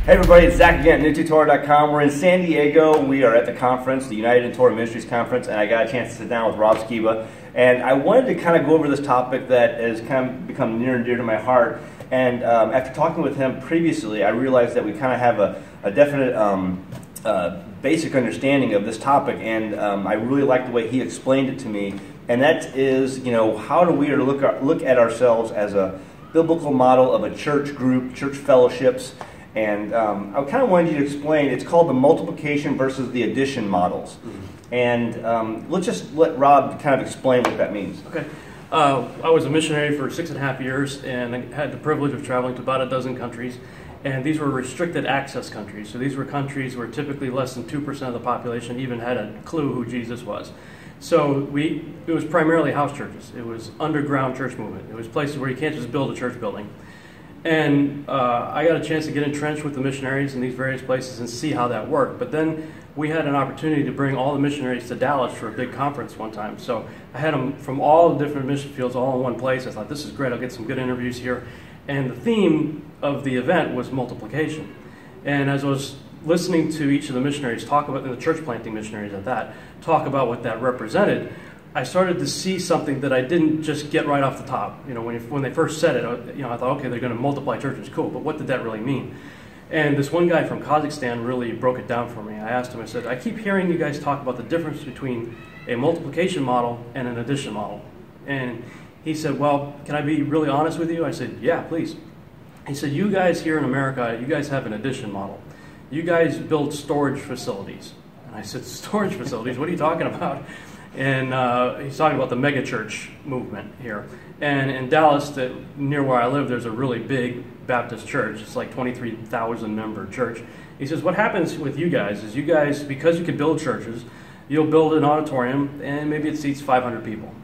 Hey everybody, it's Zach again at NewTuTorah.com. We're in San Diego. We are at the conference, the United in Torah Ministries Conference, and I got a chance to sit down with Rob Skiba. And I wanted to kind of go over this topic that has kind of become near and dear to my heart. And after talking with him previously, I realized that we kind of have a definite basic understanding of this topic, and I really like the way he explained it to me. And that is, you know, how do we look at ourselves as a biblical model of a church group, church fellowships. And I kind of wanted you to explain, it's called the multiplication versus the addition models. Mm-hmm. And let's just let Rob kind of explain what that means. Okay. I was a missionary for 6.5 years, and I had the privilege of traveling to about a dozen countries. And these were restricted access countries. So these were countries where typically less than 2% of the population even had a clue who Jesus was. So it was primarily house churches. It was underground church movement. It was places where you can't just build a church building. And I got a chance to get entrenched with the missionaries in these various places and see how that worked. But then we had an opportunity to bring all the missionaries to Dallas for a big conference one time. So I had them from all the different mission fields all in one place. I thought, this is great, I'll get some good interviews here. And the theme of the event was multiplication. And as I was listening to each of the missionaries talk about, and the church planting missionaries at that, talk about what that represented, I started to see something that I didn't just get right off the top. You know, when they first said it, I thought, okay, they're going to multiply churches, cool, but what did that really mean? And this one guy from Kazakhstan really broke it down for me. I asked him, I said, I keep hearing you guys talk about the difference between a multiplication model and an addition model. And he said, well, can I be really honest with you? I said, yeah, please. He said, you guys here in America, you guys have an addition model. You guys build storage facilities. And I said, storage facilities? What are you talking about? And he's talking about the megachurch movement here. And in Dallas, near where I live, there's a really big Baptist church. It's like 23,000 member church. He says, what happens with you guys is you guys, because you can build churches, you'll build an auditorium and maybe it seats 500 people.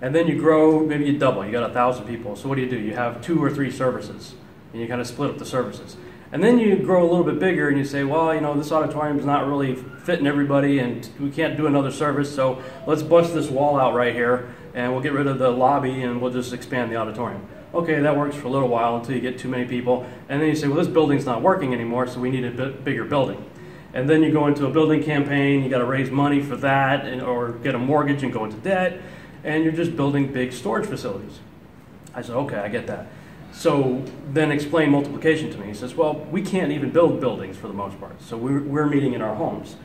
And then you grow, maybe you double, you got 1,000 people. So what do? You have 2 or 3 services, and you kind of split up the services. And then you grow a little bit bigger and you say, well, you know, this auditorium is not really fitting everybody and we can't do another service, so let's bust this wall out right here and we'll get rid of the lobby and we'll just expand the auditorium. Okay, that works for a little while until you get too many people. And then you say, well, this building's not working anymore, so we need a bigger building. And then you go into a building campaign, you got to raise money for that or get a mortgage and go into debt, and you're just building big storage facilities. I said, okay, I get that. So then explain multiplication to me. He says, well, we can't even build buildings for the most part. So we're meeting in our homes,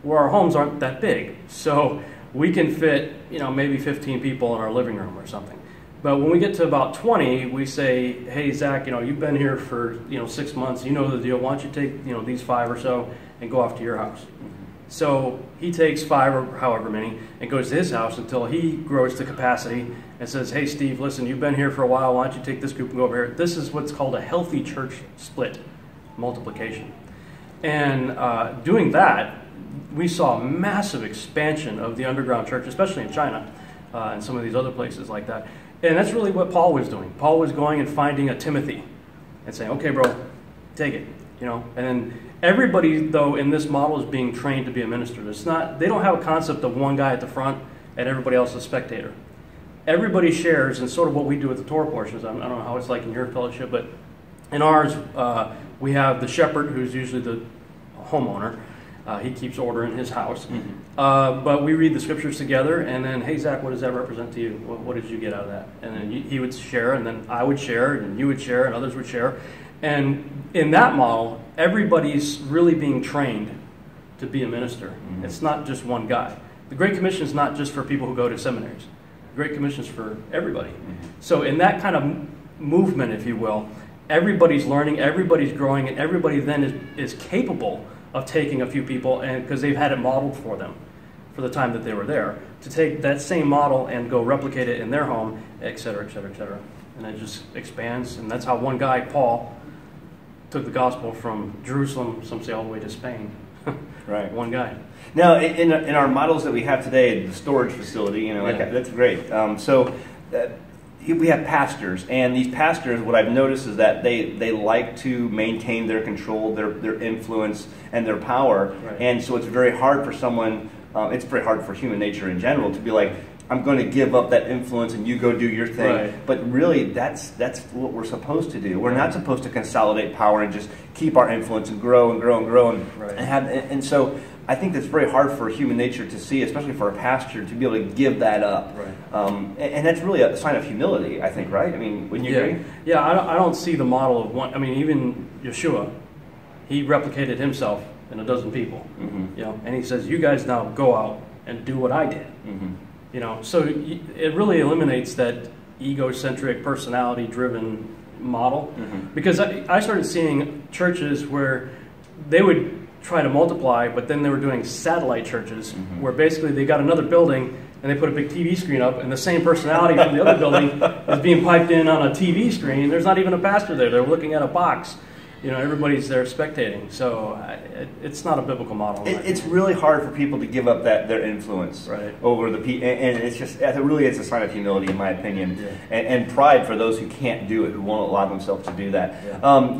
where our homes aren't that big. So we can fit, maybe 15 people in our living room or something. But when we get to about 20, we say, hey, Zach, you've been here for, 6 months. You know the deal. Why don't you take, these 5 or so and go off to your house? So he takes 5 or however many and goes to his house until he grows to capacity and says, hey, Steve, listen, you've been here for a while. Why don't you take this group and go over here? This is what's called a healthy church split, multiplication. And doing that, we saw massive expansion of the underground church, especially in China and some of these other places like that. And that's really what Paul was doing. Paul was going and finding a Timothy and saying, okay, bro, take it, And then everybody, though, in this model is being trained to be a minister. They don't have a concept of one guy at the front and everybody else a spectator. Everybody shares, and sort of what we do at the Torah portions. I don't know how it's like in your fellowship, but in ours, we have the shepherd, who's usually the homeowner. He keeps order in his house. Mm-hmm. But we read the scriptures together, and then, hey, Zach, what does that represent to you? What did you get out of that? And then he would share, and then I would share, and you would share, and others would share. And in that model, everybody's really being trained to be a minister. Mm-hmm. It's not just one guy. The Great Commission is not just for people who go to seminaries. The Great Commission is for everybody. Mm-hmm. So in that kind of movement, if you will, everybody's learning, everybody's growing, and everybody then is capable of taking a few people, and because they've had it modeled for them for the time that they were there, to take that same model and go replicate it in their home, et cetera, et cetera, et cetera. And it just expands, and that's how one guy, Paul, took the gospel from Jerusalem, some say all the way to Spain. Right. One guy. Now, in our models that we have today, the storage facility, that's great. We have pastors, and these pastors, what I've noticed is that they like to maintain their control, their influence, and their power. Right. And so it's very hard for someone, it's very hard for human nature in general to be like, I'm going to give up that influence and you go do your thing. Right. But really, that's what we're supposed to do. We're not supposed to consolidate power and just keep our influence and grow and grow and grow and so I think that's very hard for human nature to see, especially for a pastor, to be able to give that up. Right. And that's really a sign of humility, I think, right? I mean, wouldn't you agree? Yeah, I don't see the model of one. I mean, even Yeshua, he replicated himself in a dozen people. You know, and he says, "You guys now go out and do what I did." You know, so it really eliminates that egocentric, personality-driven model. Because I started seeing churches where they would try to multiply, but then they were doing satellite churches where basically they got another building and they put a big TV screen up, and the same personality from the other building is being piped in on a TV screen. There's not even a pastor there. They're looking at a box. You know, everybody's there spectating. So it's not a biblical model. It's really hard for people to give up their influence over the people, and it's just, it really is a sign of humility, in my opinion, and pride for those who can't do it, who won't allow themselves to do that.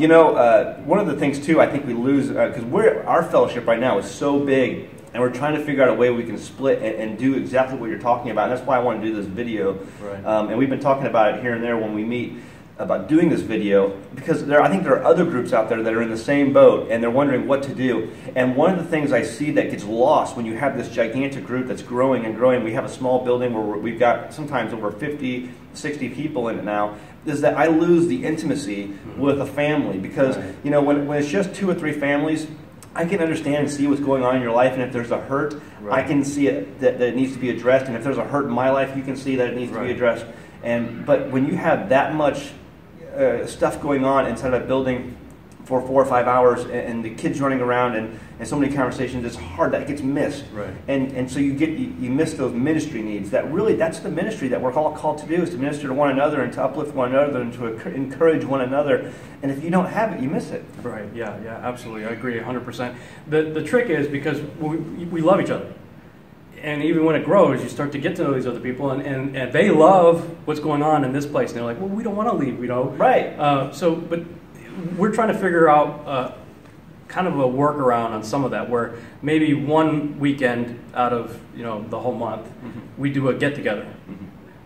You know, one of the things too, I think we lose because our fellowship right now is so big, and we're trying to figure out a way we can split and do exactly what you're talking about. And that's why I want to do this video, and we've been talking about it here and there when we meet, about doing this video, because I think there are other groups out there that are in the same boat and they're wondering what to do. And one of the things I see that gets lost when you have this gigantic group that's growing and growing, we have a small building where we've got sometimes over 50, 60 people in it now, is that I lose the intimacy with a family. Because you know, when it's just 2 or 3 families, I can understand and see what's going on in your life, and if there's a hurt, I can see it that it needs to be addressed. And if there's a hurt in my life, you can see that it needs to be addressed. But when you have that much stuff going on inside a building for 4 or 5 hours, and the kids running around, and so many conversations, it's hard, that gets missed. And so you miss those ministry needs. That's the ministry that we're all called to do, is to minister to one another and to uplift one another and to encourage one another. And if you don't have it, you miss it. Yeah, absolutely. I agree 100%. The trick is, because we love each other. And even when it grows, you start to get to know these other people, and they love what's going on in this place. And they're like, well, we don't want to leave, you know. But we're trying to figure out kind of a workaround on some of that, where maybe one weekend out of, you know, the whole month, we do a get-together.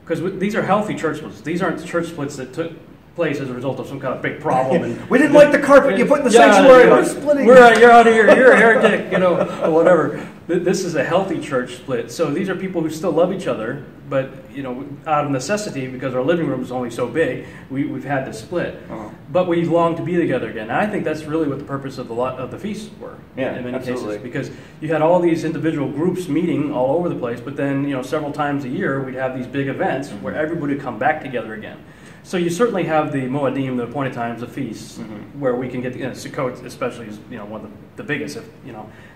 Because these are healthy church splits. These aren't church splits that took place as a result of some kind of big problem. And we didn't like the carpet you put in the sanctuary, we're splitting. You're out of here, you're a heretic, you know, or whatever. This is a healthy church split. So these are people who still love each other, but, you know, out of necessity, because our living room is only so big, we've had to split. But we long to be together again. And I think that's really what the purpose of the feasts were in many cases, because you had all these individual groups meeting all over the place, but then, you know, several times a year we'd have these big events where everybody would come back together again. So you certainly have the Moedim, the appointed times, the feasts, where we can get, you know, Sukkot especially is, you know, one of the biggest,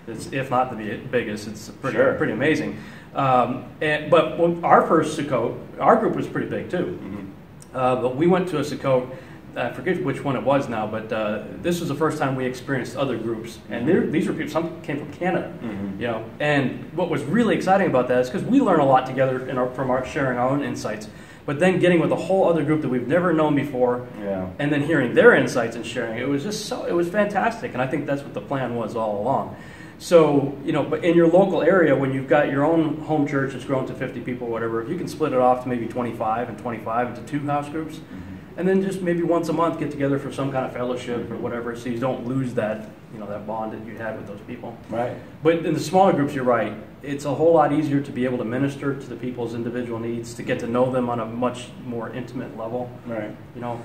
if not the biggest. It's pretty amazing. But our first Sukkot, our group was pretty big too. But we went to a Sukkot, I forget which one it was now, but this was the first time we experienced other groups. And these were people, some came from Canada, you know. And what was really exciting about that is because we learn a lot together from our sharing our own insights. But then getting with a whole other group that we've never known before, and then hearing their insights and sharing, it was just it was fantastic. And I think that's what the plan was all along. So, you know, but in your local area, when you've got your own home church that's grown to 50 people or whatever, if you can split it off to maybe 25 and 25 into 2 house groups, and then just maybe once a month get together for some kind of fellowship or whatever, so you don't lose that, you know, that bond that you had with those people. But in the smaller groups, you're right. It's a whole lot easier to be able to minister to the people's individual needs, to get to know them on a much more intimate level. You know,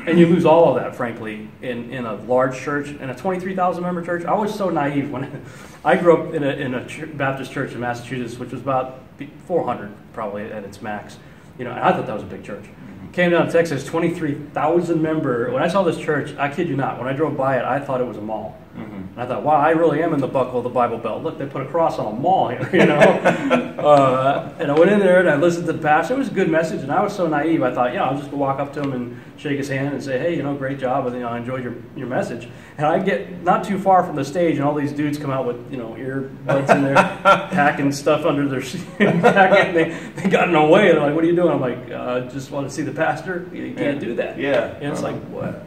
and you lose all of that, frankly, in a large church. In a 23,000 member church, I was so naive when I grew up in a Baptist church in Massachusetts, which was about 400 probably at its max. You know, and I thought that was a big church. Came down to Texas, 23,000 member. When I saw this church, I kid you not, when I drove by it, I thought it was a mall. And I thought, wow, I really am in the buckle of the Bible Belt. Look, they put a cross on a mall here, you know. And I went in there and I listened to the pastor. It was a good message, and I was so naive. I thought, I'll just go walk up to him and shake his hand and say, hey, you know, great job, and, you know, I enjoyed your message. And I get not too far from the stage, and all these dudes come out with, you know, earbuds in there, packing stuff under their seat. They got in the way. They're like, what are you doing? I'm like, just want to see the pastor. You can't do that. And it's like,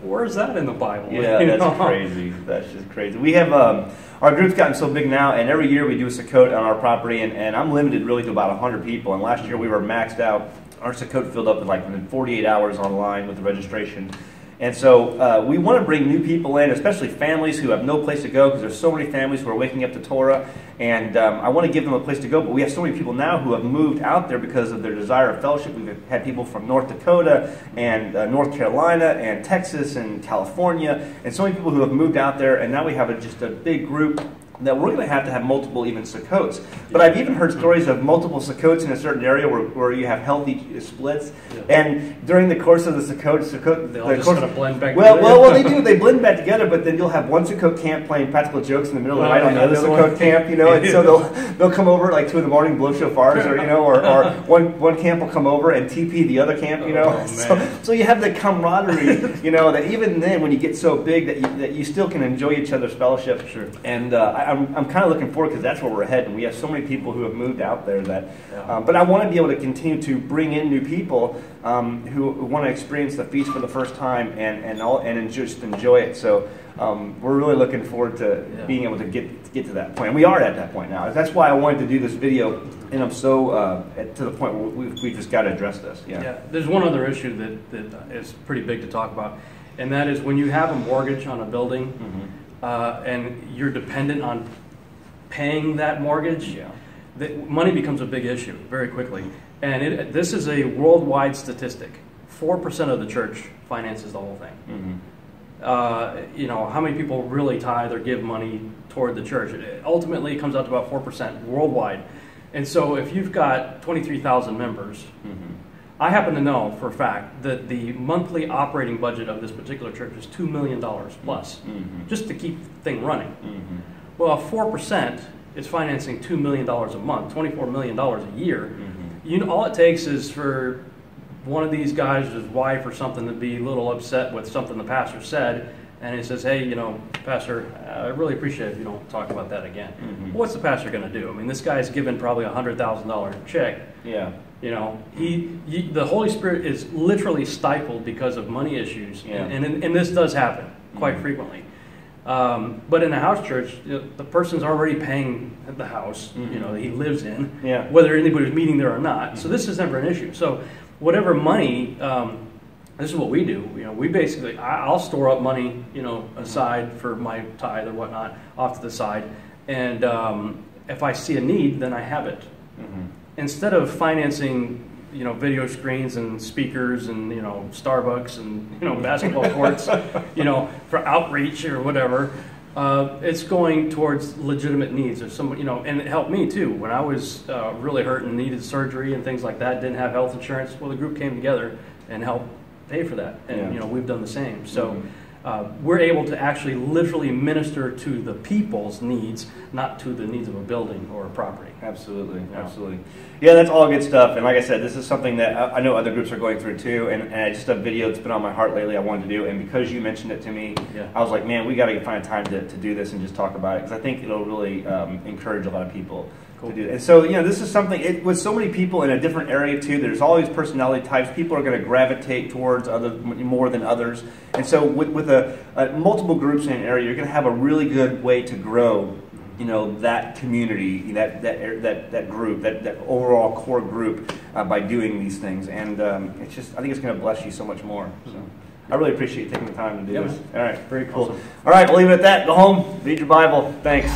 where's that in the Bible? That's crazy. That's just crazy. We have our group's gotten so big now, and every year we do a Sukkot on our property, and I'm limited really to about 100 people. And last year we were maxed out. Our Sukkot filled up in like within 48 hours online with the registration. And so we want to bring new people in, especially families who have no place to go, because there's so many families who are waking up to Torah, and I want to give them a place to go. But we have so many people now who have moved out there because of their desire of fellowship. We've had people from North Dakota and North Carolina and Texas and California, and so many people who have moved out there, and now we have just a big group that we're going to have multiple even Sukkots. But I've even heard stories of multiple Sukkots in a certain area where you have healthy splits. Yeah. And during the course of the Sukkot, they'll just kind of blend back together. Well, they do. They blend back together, but then you'll have one Sukkot camp playing practical jokes in the middle of the night on the other Sukkot camp, and so they'll come over at like 2 in the morning, blow shofars, or one camp will come over and TP the other camp, So you have the camaraderie, that even then when you get so big that you still can enjoy each other's fellowship. Sure. And I'm kind of looking forward because that's where we're heading. We have so many people who have moved out there that, but I want to be able to continue to bring in new people who want to experience the feast for the first time and just enjoy it. So we're really looking forward to being able to get to that point. And we are at that point now. That's why I wanted to do this video, and I'm so to the point where we just got to address this. Yeah. There's one other issue that is pretty big to talk about, and that is when you have a mortgage on a building. Mm-hmm. And you're dependent on paying that mortgage, money becomes a big issue very quickly. And this is a worldwide statistic. 4% of the church finances the whole thing. Mm-hmm. How many people really tithe or give money toward the church? Ultimately, it comes out to about 4% worldwide. And so if you've got 23,000 members, mm-hmm. I happen to know for a fact that the monthly operating budget of this particular church is $2 million plus, mm-hmm. just to keep the thing running. Mm-hmm. Well, 4% is financing $2 million a month, $24 million a year. Mm-hmm. All it takes is for one of these guys, his wife or something, to be a little upset with something the pastor said, and he says, hey, Pastor, I really appreciate it if you don't talk about that again. Mm-hmm. What's the pastor going to do? I mean, this guy's given probably a $100,000 check. Yeah. The Holy Spirit is literally stifled because of money issues, and this does happen quite mm-hmm. frequently. But in a house church, the person's already paying the house, mm-hmm. He lives in, whether anybody's meeting there or not. Mm-hmm. So this is never an issue. So whatever money, this is what we do. We basically, I'll store up money, aside for my tithe or whatnot, off to the side, and if I see a need, then I have it. Mm-hmm. Instead of financing, video screens and speakers and, Starbucks and, basketball courts, for outreach or whatever, it's going towards legitimate needs. There's some, and it helped me too. When I was really hurt and needed surgery and things like that, didn't have health insurance, well, the group came together and helped pay for that. And, we've done the same. So. Mm-hmm. We're able to actually literally minister to the people's needs, not to the needs of a building or a property. Absolutely, absolutely. Yeah, that's all good stuff. And like I said, this is something that I know other groups are going through too. And just a video that's been on my heart lately I wanted to do. And because you mentioned it to me, I was like, man, we got to find time to do this and just talk about it. Because I think it'll really encourage a lot of people. Cool. To do that. And so, this is something, with so many people in a different area too, there's all these personality types. People are going to gravitate towards more than others. And so with multiple groups in an area, you're going to have a really good way to grow, that community, that group, that overall core group by doing these things. And I think it's going to bless you so much more. So I really appreciate you taking the time to do this. All right, very cool. Awesome. All right, we'll leave it at that. Go home, read your Bible. Thanks.